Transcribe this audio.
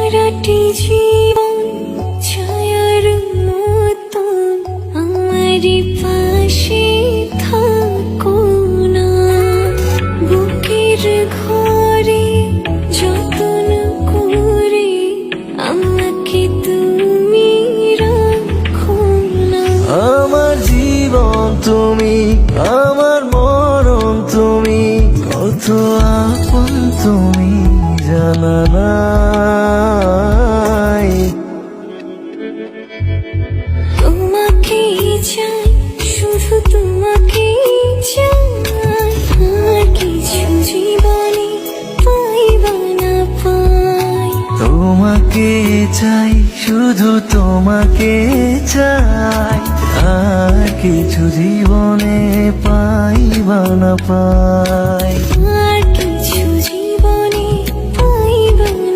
সারাটি জীবন ছায়ার মতন আমারই পাশে থাকো না। বুকের ঘরে যতন করে আমাকে তুমি রাখো না। আমার জীবন তুমি, আমার মরণ তুমি, কত আপন তুমি জানা নাই। তোমাকে চাই, শুধু তোমাকে চাই, আর কিছু জীবনে পাইবা না পাই। তোমাকে চাই, শুধু তোমাকে চাই, আর কিছু জীবনে পাইবা না পাই।